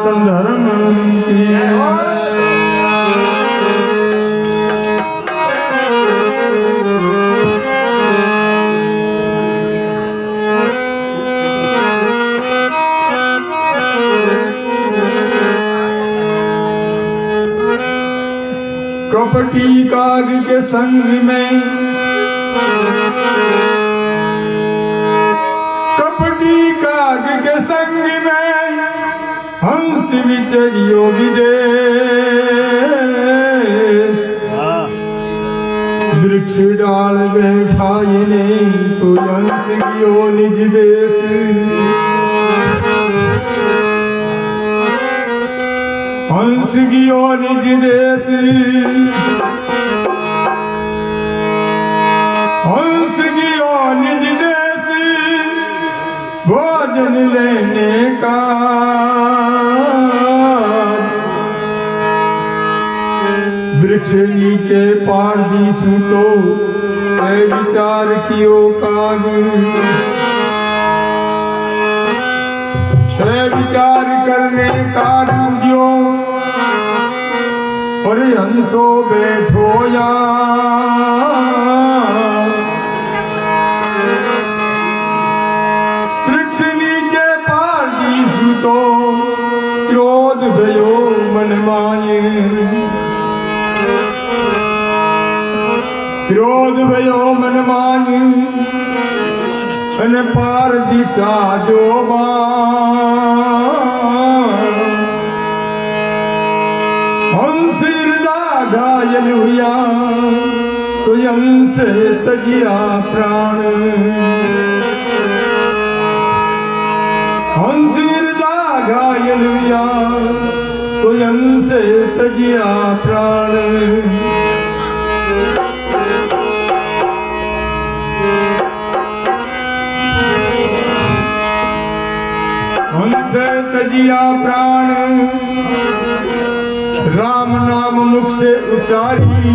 सनातन धर्म की। कपटी काग के संग में, कपटी काग के संग में हंस विचरियो विदेश। वृक्ष डाल बैठाए ने तो हंस गयो निज देश। हंस गयो निज देश, हंस गयो निज देश भोजन लेने का। वृक्ष नीचे पारदीसु तो ऐ विचार कियो काग। विचार करने का डूबियो और हंसो बैठो या। वृक्ष नीचे पारदीसु तो क्रोध भयो मन माये। क्रोध भयो मन माये अन पार दिशा जो हंस हृदय घायल हुआ तो हंस तजिया प्राण। हंस हृदय घायल हुआ तो हंस तजिया प्राण। हंस तजिया प्राण राम नाम मुख से उचारी।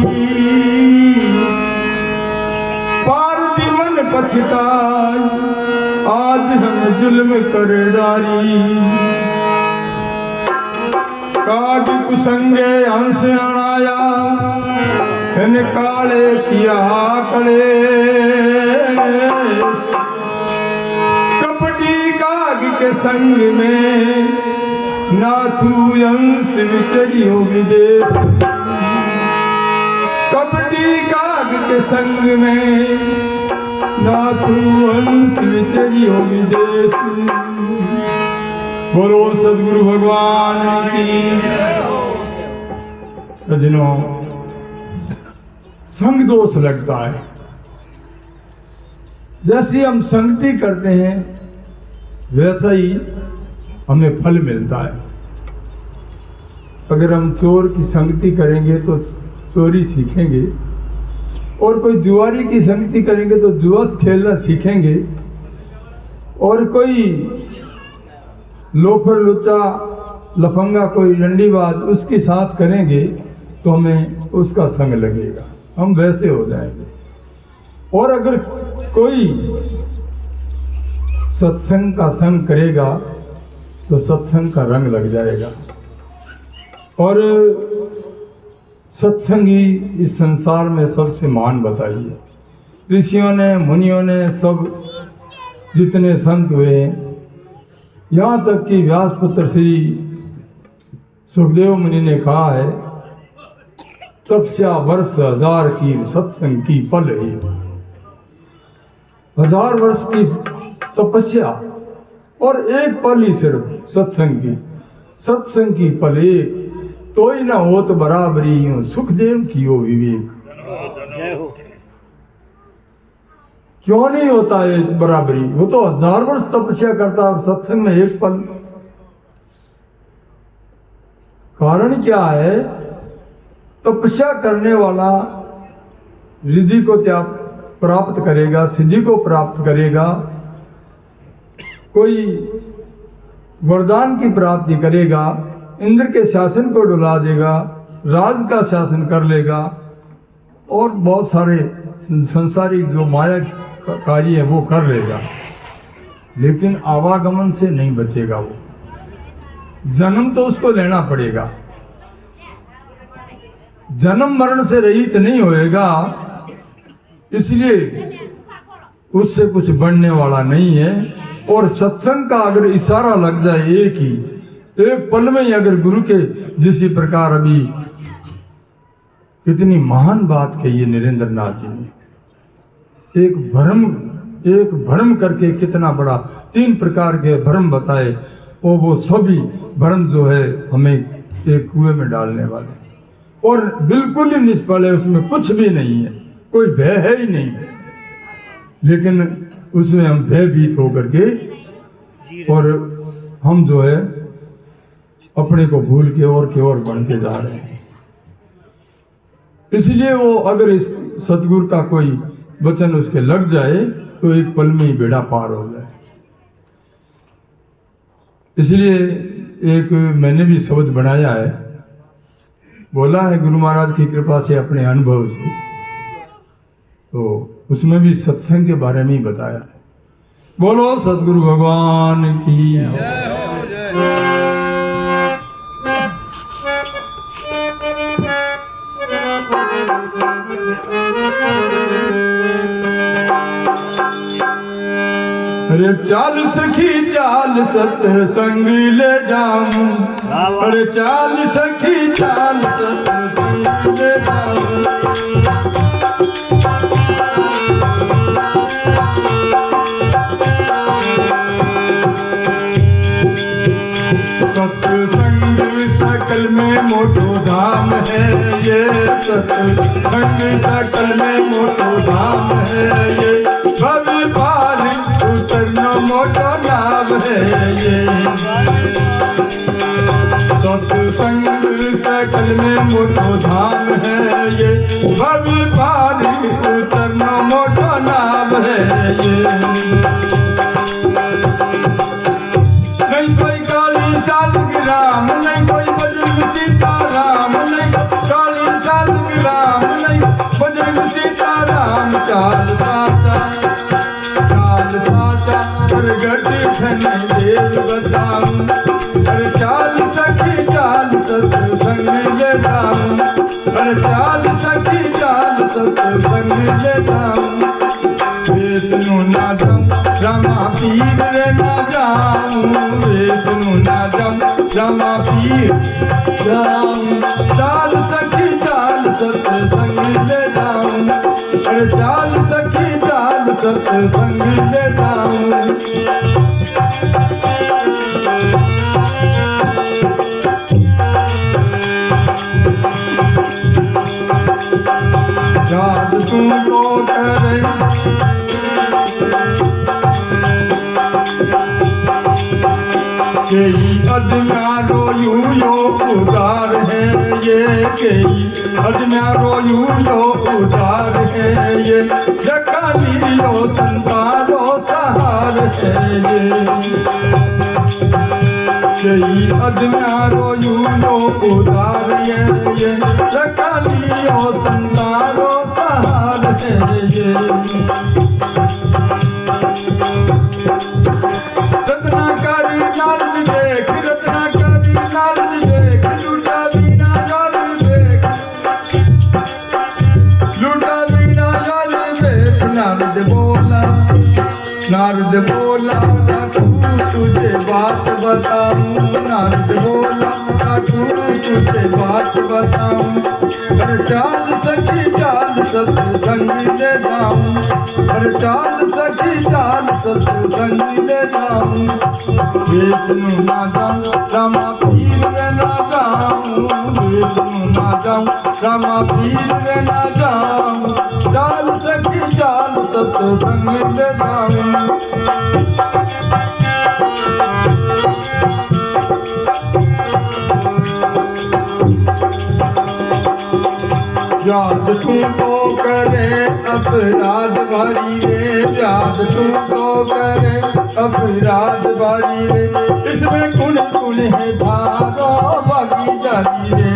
पारदी मन पछताई आज हम जुल्म कर डारी। काग कुसंगे हंस अणाया इन काले किया कले। के संग में नाथू हंस विचरियो विदेश। कपटी काग के संग में नाथू हंस विचरियो विदेश। बोलो सद्गुरु भगवान की। सजनों, संग दोष लगता है। जैसी हम संगति करते हैं वैसा ही हमें फल मिलता है। अगर हम चोर की संगति करेंगे तो चोरी सीखेंगे, और कोई जुआरी की संगति करेंगे तो जुआ खेलना सीखेंगे, और कोई लोफर लुच्चा लफंगा कोई डंडीबाज उसके साथ करेंगे तो हमें उसका संग लगेगा, हम वैसे हो जाएंगे। और अगर कोई सत्संग का संग करेगा तो सत्संग का रंग लग जाएगा। और सत्संग ही इस संसार में सबसे महान बताइए। ऋषियों ने, मुनियों ने, सब जितने संत हुए, यहाँ तक कि व्यासपुत्र श्री सुखदेव मुनि ने कहा है, तपस्या वर्ष 1000 की सत्संग की पल है। 1000 वर्ष की तपस्या और एक पल ही सिर्फ सत्संग की पल एक, तो ही ना हो तो बराबरी यूं सुखदेव की हो विवेक। क्यों नहीं होता है बराबरी? वो तो 1000 वर्ष तपस्या करता और सत्संग में एक पल। कारण क्या है? तपस्या करने वाला रिद्धि को प्राप्त करेगा, सिद्धि को प्राप्त करेगा, कोई वरदान की प्राप्ति करेगा, इंद्र के शासन को डुला देगा, राज का शासन कर लेगा, और बहुत सारे संसारिक जो माया कार्य है वो कर लेगा, लेकिन आवागमन से नहीं बचेगा वो। जन्म तो उसको लेना पड़ेगा, जन्म मरण से रहित नहीं होएगा, इसलिए उससे कुछ बनने वाला नहीं है। और सत्संग का अगर इशारा लग जाए एक पल में ही, अगर गुरु के जिस प्रकार अभी कितनी महान बात कही है नरेंद्र नाथ जी ने, एक भ्रम करके कितना बड़ा 3 प्रकार के भ्रम बताए, वो सभी भ्रम जो है हमें एक कुएं में डालने वाले, और बिल्कुल ही निष्फल है, उसमें कुछ भी नहीं है, कोई भय है ही नहीं, लेकिन उसमें हम भयभीत होकर के और हम जो है अपने को भूल के और बढ़ते जा रहे हैं। इसलिए वो अगर इस सतगुरु का कोई वचन उसके लग जाए तो एक पल में ही बेड़ा पार हो जाए। इसलिए एक मैंने भी शब्द बनाया है, बोला है गुरु महाराज की कृपा से अपने अनुभव से, तो उसमें भी सत्संग के बारे में ही बताया है। बोलो सतगुरु भगवान की जय हो जय। अरे चाल सखी चाल सत्संग ले जाऊं, अरे चाल सखी चाल सत्संग ले जाऊं, सत्संग सकल में मोटो धाम है ये, सत्संग सकल में मोटो धाम है ये, भव पार उतरना मोटो नाम है ये, सत्संग सकल में मोटो धाम है ये, भव पार उतरना मोटो नाम है ये। नहीं कोई काली शालग्राम, नहीं कोई बजरंग सीताराम, नहीं काली शालग्राम, नहीं बजरंग सीताराम, चाल साचा प्रगट धन देव बताऊं, अरे चाल सखी चाल सत्संग ले जाऊं, अरे चाल सखी चाल सत्संग ले जाऊं, विष्णु ना जाऊं रामा पीर रे ना जाऊं, विष्णु ना जाऊं रामा पीर जाऊं, चाल सखी चाल सत्संग ले जाऊं, अरे चाल सखी चाल सत्संग ले जाऊं। याद तुमको करे कई अदम्यारो यूं यो उदार है ये, कई अदम्यारो यूं यो उदार है ये, जकालियो संतारो सहार है ये, कई अदम्यारो यूं यो उदार है ये, जकालियो संतारो सहार है ये, रत्नाकारी नारद देख, रत्नाकारी नारद देख, लूटा बीना नारद देख, लूटा बीना नारद देख, नारद बोला तुझे बात बताऊं, नारद बोला तुझे बात बताऊं, अरे चाल सखी चाल सत्संग ले जाऊं, अरे चाल सखी चाल सत्संग ले जाऊं, विष्णु ना जाऊं रामा पीर रे ना जाऊं, विष्णु ना जाऊं रामा पीर रे ना जाऊं, चाल सखी चाल सत्संग ले जाऊं। याद तुमको करे अपराध भारी रे, याद तुमको करे अपराध भारी रे, इसमें कुन कुन है धारो बाकी जारी रे,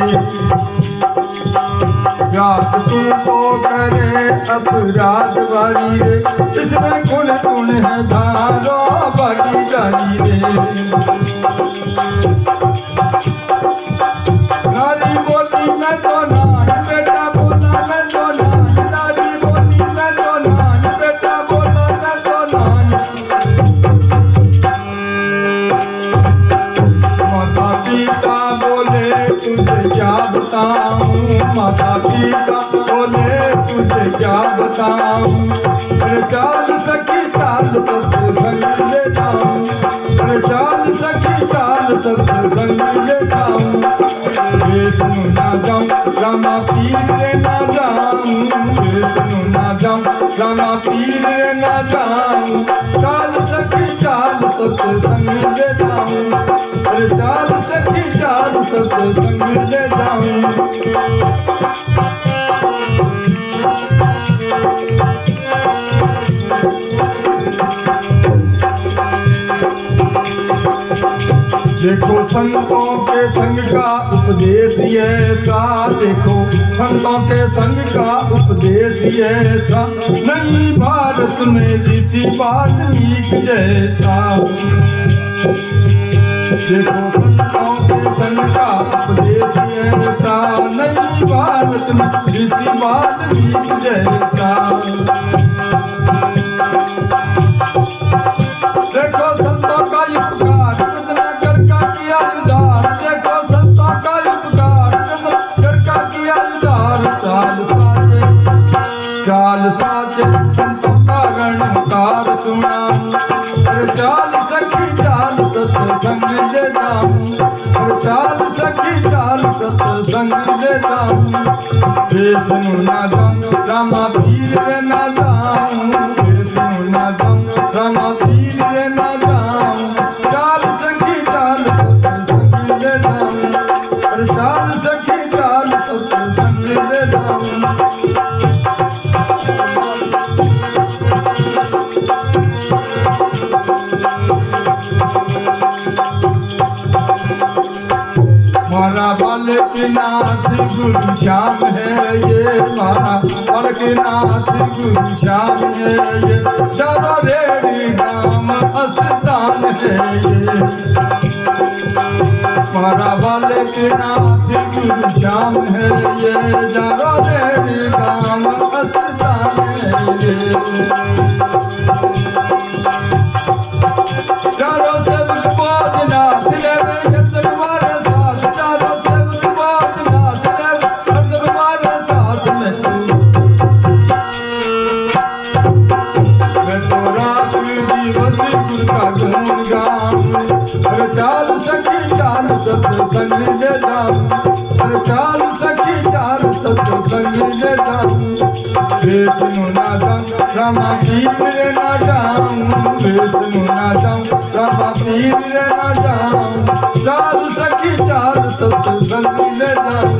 याद तुमको करे अपराध भारी रे, इसमें कुन कुन है धारो बाकी जारी रे, बताऊं, माता पिता बोले तुझे क्या बताऊं। अरे चाल सखी चाल सत्संग ले जाऊं, अरे चाल सखी चाल सत्संग ले जाऊं। विष्णु ना जाऊं रामा पीर ना जाऊं, विष्णु ना जाऊं रामा पीर ना जाऊं। चाल सखी चाल सत्संग ले जाऊं, अरे चाल सखी चाल सत्संग ले जाऊं। देखो संतों के संग का उपदेश ऐसा, देखो संतों के संग का उपदेश ऐसा, नहीं भारत में किसी वाल्मीकि जैसा। देखो संतों के संग का उपदेश ऐसा, नहीं भारत में किसी वाल्मीकि जैसा। देखो संतों का उपकार रत्नाकर का किया उद्धार, देखो संतों का उपकार रत्नाकर का किया उद्धार। चाल साचे संतों का गणकार सुना, अरे चाल सखी चाल सत्संग ले जाऊं, अरे चाल सखी चाल सत्संग ले जाऊं। विष्णु ना जाऊं रामा पीर ना जाऊं, विष्णु ना जाऊं रामा पीर ना जाऊं। चाल सखी चाल सत्संग ले जाऊं, अरे चाल सखी चाल सत्संग ले जाऊं। मारा बालकनाथ गुरु श्याम है ये, मारा बालकनाथ गुरु श्याम है ये, चारों रेड़ी गाम अस्तान है ये। मारा बालकनाथ गुरु श्याम है ये, चारों रेड़ी गाम अस्तान है ये। चारों सेवक बाजनाथ लेवे जब तुम्हारे साथ, चारों सेवक बाजनाथ लेवे जब तुम्हारे साथ में। मैं तो रात दिवस गुरु का गुण गाऊं, अरे चाल सखी चाल सत्संग ले जाऊं, अरे चाल सखी चाल सत्संग ले जाऊं। विष्णु ना जाऊं रामा पीर ना जाऊं, विष्णु ना जाऊं रामा पीर ना जाऊं। चाल सखी चाल सत्संग ले जाऊं,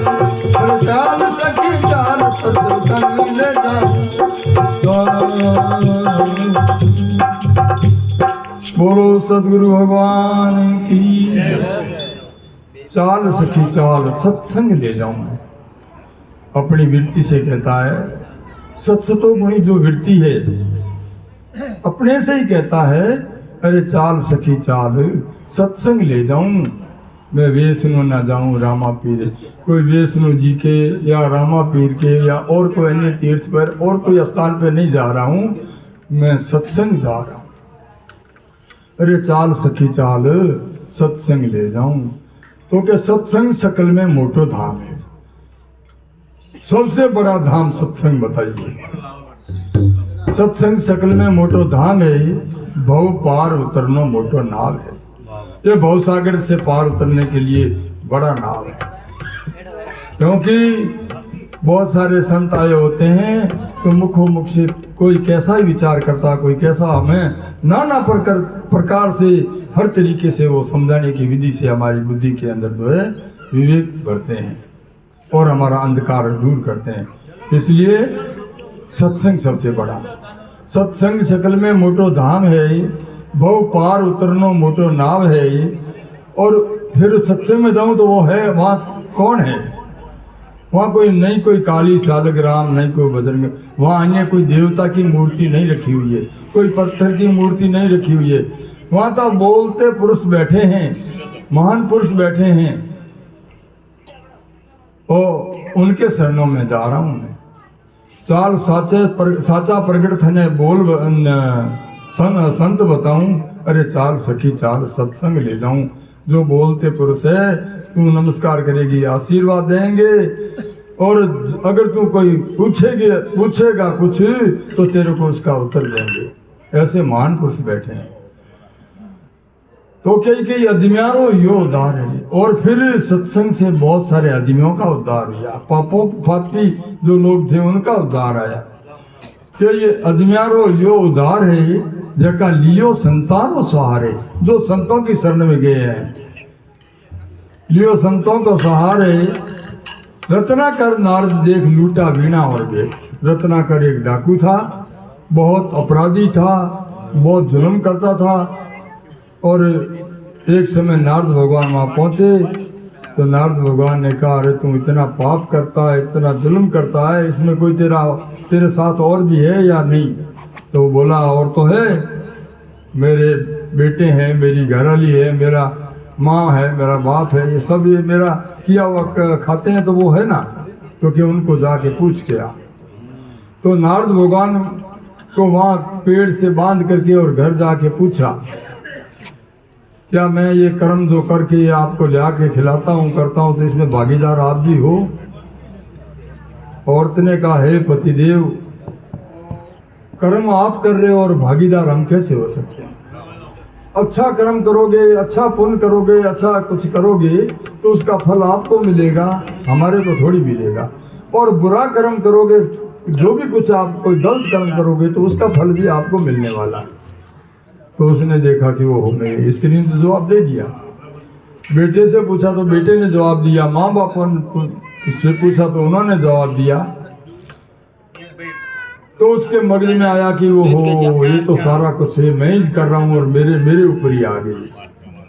अरे चाल सखी चाल सत्संग ले जाऊं। बोलो सद्गुरु भगवान की। चाल सखी चाल सत्संग ले जाऊं, अपनी वृत्ति से कहता है। सत्सतो गुणी जो वृत्ति है अपने से ही कहता है, अरे चाल सखी चाल सत्संग ले जाऊं। मैं वैष्णो ना जाऊं रामा पीर, कोई वैष्णो जी के या रामा पीर के या और कोई अन्य तीर्थ पर और कोई स्थान पर नहीं जा रहा हूं, मैं सत्संग जा रहा हूं। अरे चाल सखी चाल सत्संग ले जाऊं, तो क्या सत्संग सकल में मोटो धाम है। सबसे बड़ा धाम सत्संग बताइए। सत्संग सकल में मोटो धाम है, भव पार उतरनो मोटो नाव है। ये भव सागर से पार उतरने के लिए बड़ा नाव है, क्योंकि बहुत सारे संत आए होते हैं तो मुखो मुख से कोई कैसा ही विचार करता, कोई कैसा, हमें नाना प्रकार से हर तरीके से वो समझाने की विधि से हमारी बुद्धि के अंदर जो है विवेक भरते हैं और हमारा अंधकार दूर करते हैं। इसलिए सत्संग सबसे बड़ा। सत्संग सकल में मोटो धाम है, भव पार उतरनो मोटो नाव है। और फिर सत्संग में जाऊं तो वो है, वहाँ कौन है? वहाँ कोई नहीं, कोई काली सालग्राम नहीं, कोई बजरंग, वहाँ अन्य कोई देवता की मूर्ति नहीं रखी हुई है, कोई पत्थर की मूर्ति नहीं रखी हुई है। वहाँ तो बोलते पुरुष बैठे हैं, महान पुरुष बैठे हैं, और उनके शरणों में जा रहा हूँ मैं। चाल साचा प्रगट थने बोल संत बताऊं, अरे चाल सखी चाल सत्संग ले जाऊं। जो बोलते पुरुष है तू नमस्कार करेगी, आशीर्वाद देंगे, और अगर तू कोई पूछेगा कुछ तो तेरे को उसका उत्तर देंगे। ऐसे महान पुरुष बैठे हैं। तो कई आदमियों यो उद्धार है, और फिर सत्संग से बहुत सारे आदमियों का उद्धार हुआ। पापी जो लोग थे उनका उद्धार आया। कई आदमियों यो उद्धार है जका लियो संतानों सहारे, जो संतों की शरण में गए हैं, लियो संतों का सहारे। रत्नाकर नारद देख लूटा वीणा और बेग। रत्नाकर एक डाकू था, बहुत अपराधी था, बहुत जुल्म करता था, और एक समय नारद भगवान वहाँ पहुँचे तो नारद भगवान ने कहा, अरे तू इतना पाप करता है, इतना जुल्म करता है, इसमें कोई तेरे साथ और भी है या नहीं? तो वो बोला, और तो है, मेरे बेटे हैं, मेरी घरवाली है, मेरा माँ है, मेरा बाप है, ये सब ये मेरा किया हुआ खाते हैं, तो वो है ना, तो कि उनको जाके पूछ के आ। तो नारद भगवान को वहाँ पेड़ से बांध करके और घर जाके पूछा, क्या मैं ये कर्म जो करके आपको ला के खिलाता हूँ करता हूँ तो इसमें भागीदार आप भी हो? औरत ने कहा, हे पतिदेव, कर्म आप कर रहे हो और भागीदार हम कैसे हो सकते हैं? अच्छा कर्म करोगे, अच्छा पुण्य करोगे, अच्छा कुछ करोगे तो उसका फल आपको मिलेगा, हमारे को थोड़ी मिलेगा। और बुरा कर्म करोगे, जो भी कुछ आप कोई गलत कर्म करोगे तो उसका फल भी आपको मिलने वाला है। तो उसने देखा कि वो मेरी स्त्री ने जवाब दे दिया। बेटे से पूछा तो बेटे ने जवाब दिया, माँ बाप से पूछा तो उन्होंने जवाब दिया। तो उसके मगज में आया कि वो हो, ये तो सारा कुछ है, मैं ही कर रहा हूँ और मेरे ऊपर ही आ गई।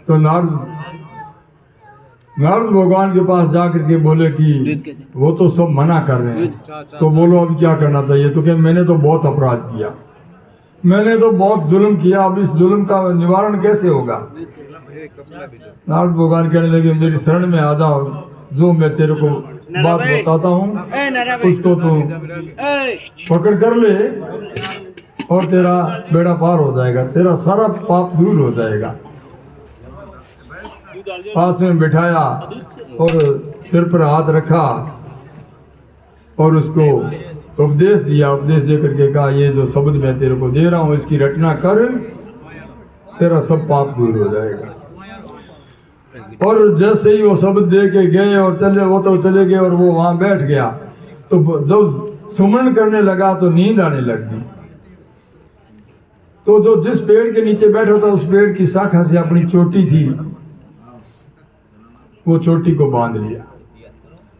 तो नारद भगवान के पास जाकर के बोले कि वो तो सब मना कर रहे हैं, तो बोलो अब क्या करना चाहिए? तो क्या, मैंने तो बहुत अपराध किया, मैंने तो बहुत जुल्म किया, अब इस जुल्म का निवारण कैसे होगा? नारद भगवान कहने लगे, मेरी शरण में आ जाओ, जो मैं तेरे को बात बताता हूँ उसको तू पकड़ कर ले और तेरा बेड़ा पार हो जाएगा, तेरा सारा पाप दूर हो जाएगा। पास में बिठाया और सिर पर हाथ रखा और उसको उपदेश दिया। उपदेश दे करके कहा, ये जो शब्द मैं तेरे को दे रहा हूँ इसकी रटना कर, तेरा सब पाप दूर हो जाएगा। और जैसे ही वो शब्द दे के गए और चले गए और वो वहां बैठ गया, तो जब सुमरण करने लगा तो नींद आने लग गई। तो जो जिस पेड़ के नीचे बैठा था उस पेड़ की शाखा से अपनी चोटी थी, वो चोटी को बांध लिया।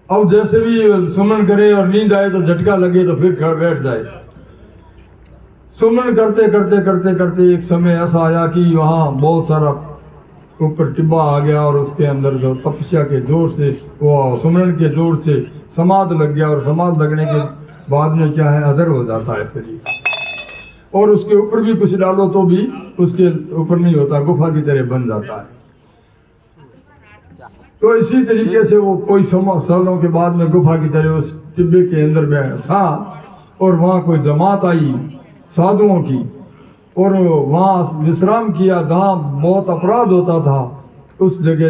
अब जैसे भी सुमरण करे और नींद आए तो झटका लगे तो फिर बैठ जाए। सुमरण करते करते करते करते एक समय ऐसा आया कि वहां बहुत सारा ऊपर टिब्बा आ गया और उसके अंदर जो तपस्या के जोर से, वो सुमरण के जोर से समाध लग गया, और समाध लगने के बाद में क्या है, अधर हो जाता है शरीर, और उसके ऊपर भी कुछ डालो तो भी उसके ऊपर नहीं होता, गुफा की तरह बन जाता है। तो इसी तरीके से वो कोई सालों के बाद में गुफा की तरह उस टिब्बे के अंदर बैठा था, और वहाँ कोई जमात आई साधुओं की, और वहाँ विश्राम किया। जहाँ बहुत अपराध होता था उस जगह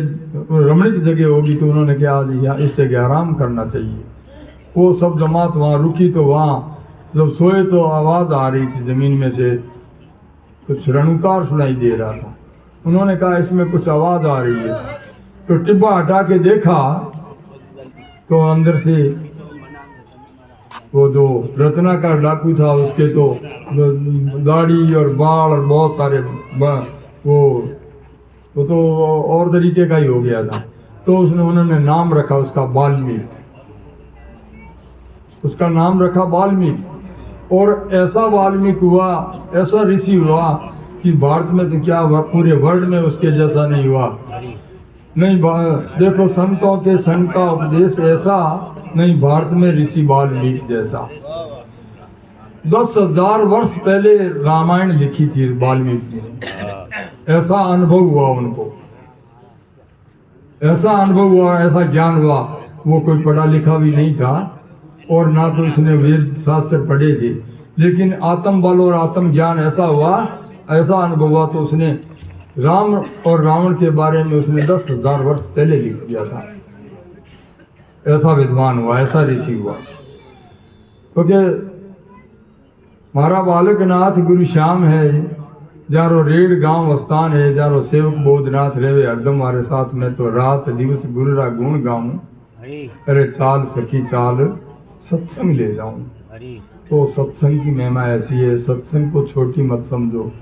रमणीक जगह होगी, तो उन्होंने कहा आज इस जगह आराम करना चाहिए। वो सब जमात वहाँ रुकी, तो वहाँ जब सोए तो आवाज़ आ रही थी ज़मीन में से, कुछ रणुकार सुनाई दे रहा था। उन्होंने कहा इसमें कुछ आवाज़ आ रही है, तो टिब्बा हटा के देखा तो अंदर से वो जो रत्नाकर डाकू था उसके तो दाढ़ी और बाल और बहुत सारे वो तो और तरीके का ही हो गया था। तो उन्होंने नाम रखा उसका वाल्मीकि, उसका नाम रखा वाल्मीकि। और ऐसा वाल्मीकि हुआ, ऐसा ऋषि हुआ कि भारत में तो क्या हुआ, पूरे वर्ल्ड में उसके जैसा नहीं हुआ। नहीं देखो, संतों के संग का उपदेश ऐसा नहीं, भारत में ऋषि वाल्मीकि जैसा। 10,000 वर्ष पहले रामायण लिखी थी वाल्मीकि जी ने। ऐसा अनुभव हुआ उनको, ऐसा अनुभव हुआ, ऐसा ज्ञान हुआ। वो कोई पढ़ा लिखा भी नहीं था और ना कोई उसने वेद शास्त्र पढ़े थे, लेकिन आत्म बल और आत्म ज्ञान ऐसा हुआ, ऐसा अनुभव हुआ। तो उसने राम और रावण के बारे में उसने 10,000 वर्ष पहले लिख दिया था। ऐसा विद्वान हुआ, ऐसा ऋषि हुआ। क्योंकि मारा बालक नाथ गुरु श्याम है, जारो रेड़ गांव स्थान है, जारो सेवक बोधनाथ रेवे हरदम हमारे साथ में, तो रात दिवस गुरु रा गुण गाऊं, अरे चाल सखी चाल सत्संग ले जाऊं। तो सत्संग की महिमा ऐसी है, सत्संग को छोटी मत समझो।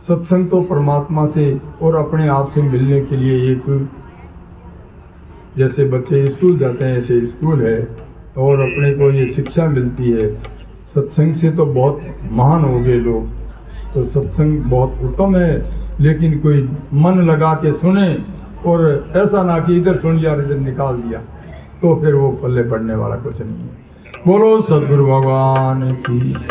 सत्संग तो परमात्मा से और अपने आप से मिलने के लिए एक, जैसे बच्चे स्कूल जाते हैं ऐसे स्कूल है, और अपने को ये शिक्षा मिलती है। सत्संग से तो बहुत महान हो गए लोग, तो सत्संग बहुत उत्तम है, लेकिन कोई मन लगा के सुने और ऐसा ना कि इधर सुन लिया और इधर निकाल दिया, तो फिर वो पल्ले पड़ने वाला कुछ नहीं है। बोलो सद्गुरु भगवान की।